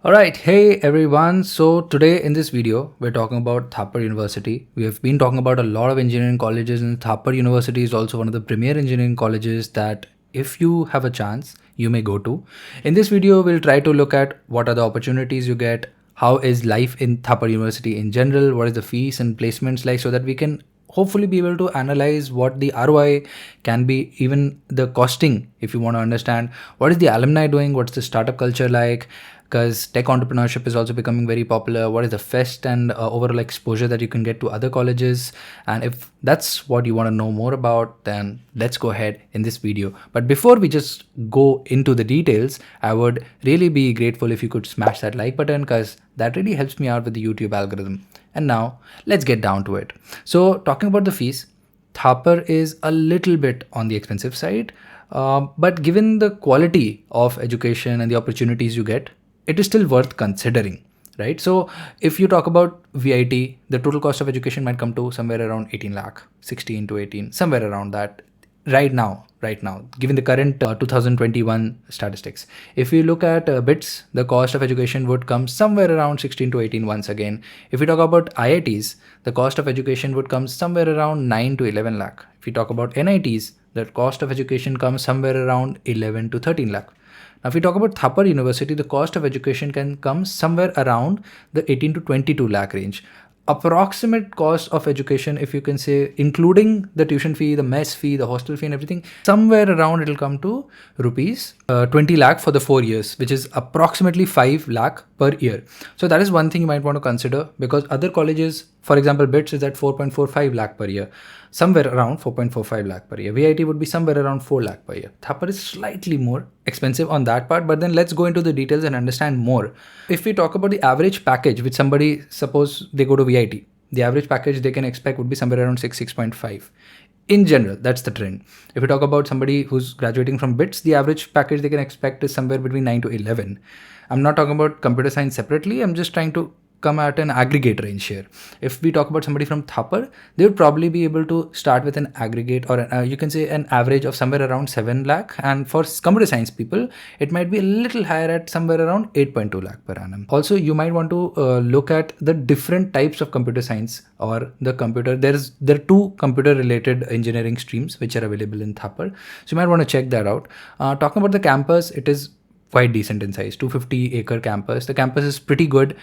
Alright, hey everyone. So today in this video, we're talking about Thapar University. We have been talking about a lot of engineering colleges, and Thapar University is also one of the premier engineering colleges that if you have a chance, you may go to. In this video, we'll try to look at what are the opportunities you get, how is life in Thapar University in general, what is the fees and placements like, so that we can hopefully be able to analyze what the ROI can be, even the costing, if you want to understand what is the alumni doing, what's the startup culture like, because tech entrepreneurship is also becoming very popular. What is the fest and overall exposure that you can get to other colleges? And if that's what you want to know more about, then let's go ahead in this video. But before we just go into the details, I would really be grateful if you could smash that like button, because that really helps me out with the YouTube algorithm. And now let's get down to it. So talking about the fees, Thapar is a little bit on the expensive side, but given the quality of education and the opportunities you get, it is still worth considering, right? So if you talk about VIT, the total cost of education might come to somewhere around 18 lakh, 16 to 18, somewhere around that right now, given the current 2021 statistics. If you look at BITS, the cost of education would come somewhere around 16 to 18 once again. If we talk about IITs, the cost of education would come somewhere around 9 to 11 lakh. If we talk about NITs, the cost of education comes somewhere around 11 to 13 lakh. Now, if we talk about Thapar University, the cost of education can come somewhere around the 18 to 22 lakh range. Approximate cost of education, if you can say, including the tuition fee, the mess fee, the hostel fee and everything, somewhere around it'll come to rupees 20 lakh for the 4 years, which is approximately 5 lakh per year. So that is one thing you might want to consider, because other colleges, for example, BITS is at 4.45 lakh per year, somewhere around 4.45 lakh per year. VIT would be somewhere around 4 lakh per year. Thapar is slightly more expensive on that part, but then let's go into the details and understand more. If we talk about the average package, which somebody, suppose they go to VIT, the average package they can expect would be somewhere around 6.5. In general, that's the trend. If we talk about somebody who's graduating from BITS, the average package they can expect is somewhere between 9 to 11. I'm not talking about computer science separately. I'm just trying to come at an aggregate range here. If we talk about somebody from Thapar, they would probably be able to start with an aggregate, or you can say an average of somewhere around 7 lakh. And for computer science people, it might be a little higher at somewhere around 8.2 lakh per annum. Also, you might want to look at the different types of computer science or the computer. There are two computer related engineering streams which are available in Thapar. So you might want to check that out. Talking about the campus, it is quite decent in size, 250-acre campus. The campus is pretty good.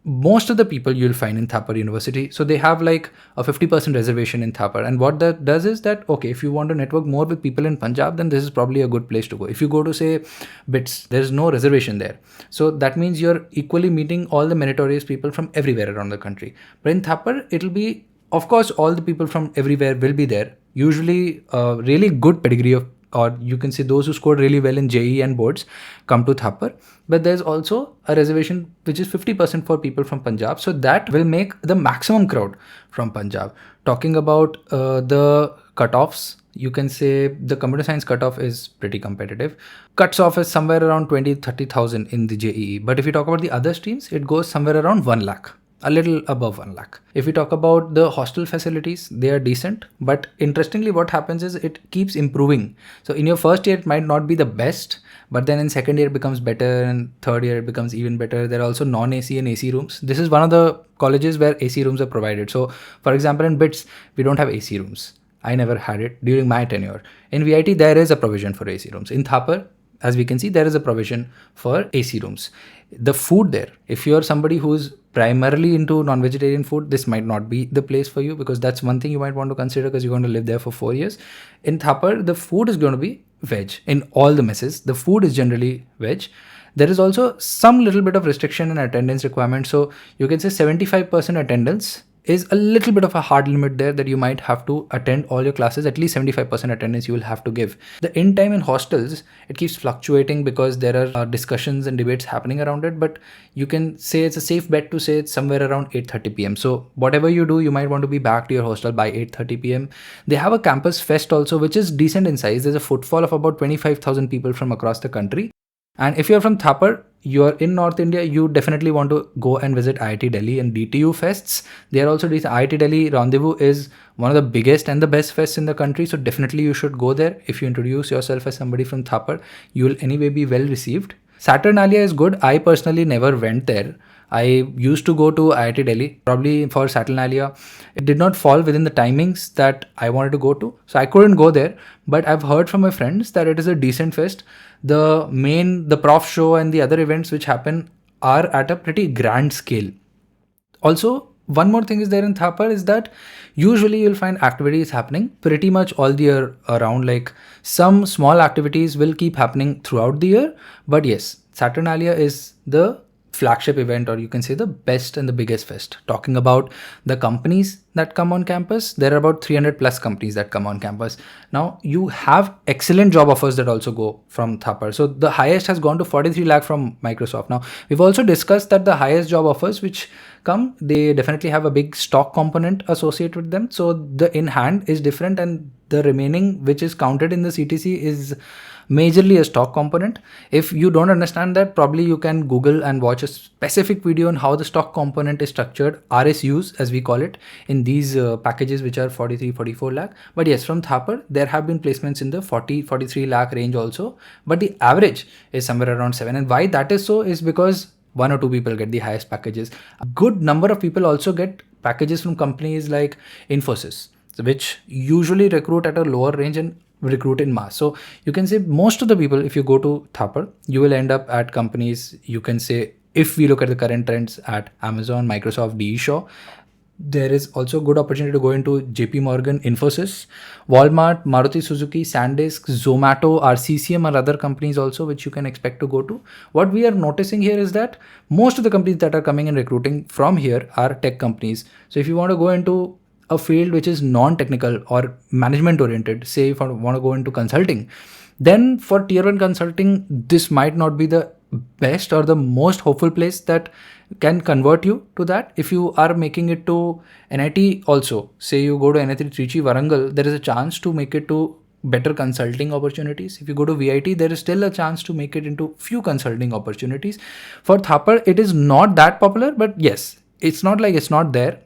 Most of the people you'll find in Thapar University, so they have like a 50% reservation in Thapar. And what that does is that, okay, if you want to network more with people in Punjab, then this is probably a good place to go. If you go to, say, BITS, there's no reservation there. So that means you're equally meeting all the meritorious people from everywhere around the country. But in Thapar, it'll be, of course, all the people from everywhere will be there. Usually a really good pedigree of, or you can say those who scored really well in JEE and boards come to Thapar. But there's also a reservation which is 50% for people from Punjab. So that will make the maximum crowd from Punjab. Talking about the cutoffs, you can say the computer science cutoff is pretty competitive. Cuts off is somewhere around 20-30,000 in the JEE. But if you talk about the other streams, it goes somewhere around 1 lakh. A little above 1 lakh. If we talk about the hostel facilities, they are decent. But interestingly, what happens is it keeps improving. So in your first year, it might not be the best, but then in second year, it becomes better, and third year, it becomes even better. There are also non-AC and AC rooms. This is one of the colleges where AC rooms are provided. So for example, in BITS, we don't have AC rooms. I never had it during my tenure. In VIT, there is a provision for AC rooms. In Thapar, as we can see, there is a provision for AC rooms. The food there, if you're somebody who's primarily into non-vegetarian food, this might not be the place for you, because that's one thing you might want to consider, because you're going to live there for 4 years. In Thapar, the food is going to be veg. In all the messes, the food is generally veg. There is also some little bit of restriction in attendance requirement. So you can say 75% attendance is a little bit of a hard limit there, that you might have to attend all your classes. At least 75% attendance you will have to give. The in time in hostels, it keeps fluctuating because there are discussions and debates happening around it, but you can say it's a safe bet to say it's somewhere around 8:30 p.m. So whatever you do, you might want to be back to your hostel by 8:30 p.m. They have a campus fest also, which is decent in size. There's a footfall of about 25,000 people from across the country. And if you're from Thapar, you're in North India, you definitely want to go and visit IIT Delhi and DTU fests. They are also decent. IIT Delhi Rendezvous is one of the biggest and the best fests in the country. So definitely you should go there. If you introduce yourself as somebody from Thapar, you will anyway be well received. Saturnalia is good. I personally never went there. I used to go to IIT Delhi, probably for Saturnalia. It did not fall within the timings that I wanted to go to, so I couldn't go there. But I've heard from my friends that it is a decent fest. The prof show and the other events which happen are at a pretty grand scale. Also, one more thing is there in Thapar is that usually you'll find activities happening pretty much all the year around. Like some small activities will keep happening throughout the year, but yes, Saturnalia is the flagship event, or you can say the best and the biggest fest. Talking about the companies that come on campus, there are about 300 plus companies that come on campus. Now you have excellent job offers that also go from Thapar. So the highest has gone to 43 lakh from Microsoft. Now we've also discussed that the highest job offers which come, they definitely have a big stock component associated with them. So the in hand is different, and the remaining which is counted in the CTC is majorly a stock component. If you don't understand that, probably you can Google and watch a specific video on how the stock component is structured, RSUs as we call it, in these packages which are 43-44 lakh. But yes, from Thapar there have been placements in the 40-43 lakh range also, but the average is somewhere around 7. And why that is so is because one or two people get the highest packages. A good number of people also get packages from companies like Infosys, which usually recruit at a lower range and recruit in mass. So you can say most of the people, if you go to Thapar, you will end up at companies, you can say, if we look at the current trends, at Amazon, Microsoft, DE Shaw. There is also good opportunity to go into JP Morgan, Infosys, Walmart, Maruti Suzuki, SanDisk, Zomato, RCCM, or other companies also which you can expect to go to. What we are noticing here is that most of the companies that are coming and recruiting from here are tech companies. So if you want to go into a field which is non-technical or management oriented, say if I want to go into consulting, then for tier 1 consulting, this might not be the best or the most hopeful place that can convert you to that. If you are making it to NIT also, say you go to NIT Trichy, Warangal, there is a chance to make it to better consulting opportunities. If you go to VIT, there is still a chance to make it into few consulting opportunities. For Thapar, it is not that popular, but yes, it's not like it's not there,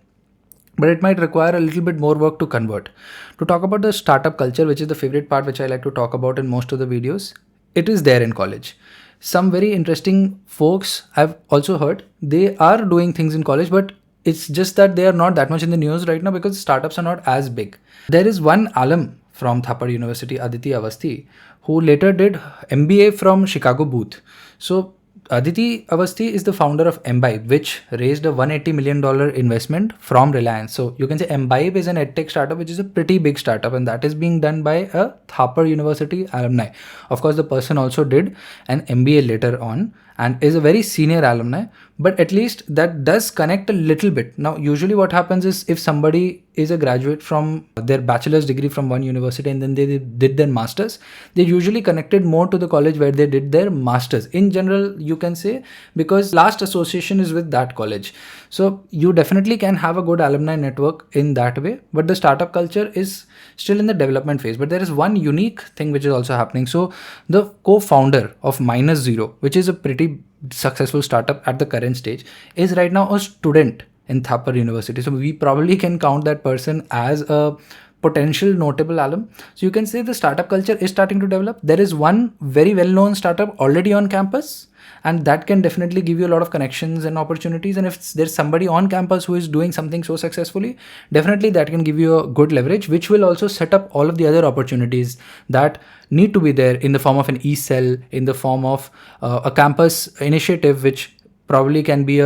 but it might require a little bit more work to convert. To talk about the startup culture, which is the favorite part which I like to talk about in most of the videos, it is there in college. Some very interesting folks I've also heard, they are doing things in college, but it's just that they are not that much in the news right now because startups are not as big. There is one alum from Thapar University, Aditi Avasthi, who later did MBA from Chicago Booth. So Aditi Avasthi is the founder of Embibe, which raised a $180 million investment from Reliance. So you can say Embibe is an edtech startup, which is a pretty big startup, and that is being done by a Thapar University alumni. Of course, the person also did an MBA later on and is a very senior alumni, but at least that does connect a little bit. Now, usually what happens is if somebody is a graduate from their bachelor's degree from one university and then they did their master's, they usually connected more to the college where they did their master's. In general, you can say, because last association is with that college. So you definitely can have a good alumni network in that way, but the startup culture is still in the development phase. But there is one unique thing which is also happening. So the co-founder of Minus Zero, which is a pretty successful startup at the current stage, is right now a student in Thapar University. So we probably can count that person as a potential notable alum. So you can say the startup culture is starting to develop. There is one very well-known startup already on campus, and that can definitely give you a lot of connections and opportunities. And if there's somebody on campus who is doing something so successfully, definitely that can give you a good leverage, which will also set up all of the other opportunities that need to be there in the form of an e-cell, in the form of a campus initiative, which probably can be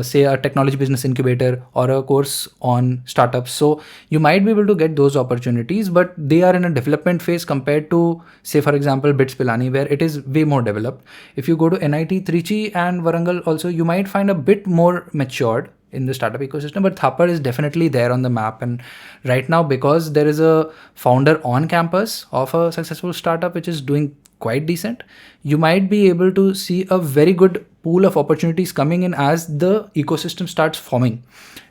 say a technology business incubator or a course on startups. So you might be able to get those opportunities, but they are in a development phase compared to, say, for example, BITS Pilani, where it is way more developed. If you go to NIT Trichy and Warangal also, you might find a bit more matured in the startup ecosystem, but Thapar is definitely there on the map. And right now, because there is a founder on campus of a successful startup which is doing quite decent, you might be able to see a very good pool of opportunities coming in as the ecosystem starts forming.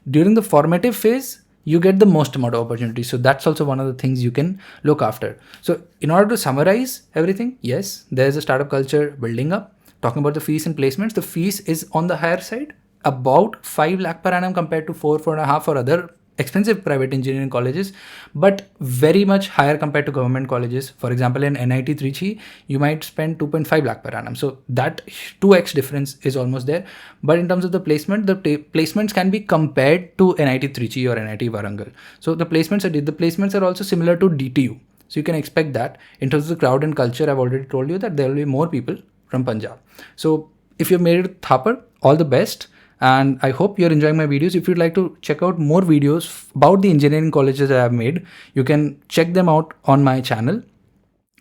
During the formative phase, you get the most amount of opportunities. So that's also one of the things you can look after. So in order to summarize everything, yes, there's a startup culture building up. Talking about the fees and placements, the fees is on the higher side, about 5 lakh per annum compared to 4.5 for other expensive private engineering colleges, but very much higher compared to government colleges. For example, in NIT Trichy, you might spend 2.5 lakh per annum. So that 2x difference is almost there. But in terms of the placement, the placements can be compared to NIT Trichy or NIT Warangal. So the placements are also similar to DTU. So you can expect that. In terms of the crowd and culture, I've already told you that there will be more people from Punjab. So if you've made it Thapar, all the best. And I hope you're enjoying my videos. If you'd like to check out more videos about the engineering colleges that I've made, you can check them out on my channel.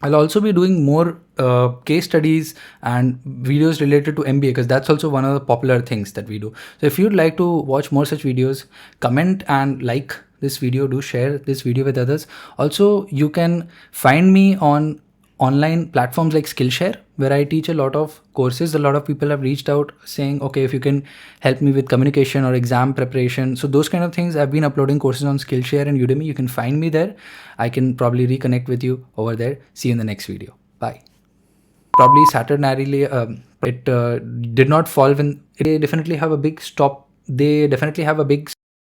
I'll also be doing more case studies and videos related to MBA, because that's also one of the popular things that we do. So if you'd like to watch more such videos, comment and like this video. Do share this video with others. Also, you can find me on online platforms like Skillshare, where I teach a lot of courses. A lot of people have reached out saying, okay, if you can help me with communication or exam preparation. So those kind of things, I've been uploading courses on Skillshare and Udemy. You can find me there. I can probably reconnect with you over there. See you in the next video. Bye. Probably Saturnarily, it did not fall when they definitely have a big stop. They definitely have a big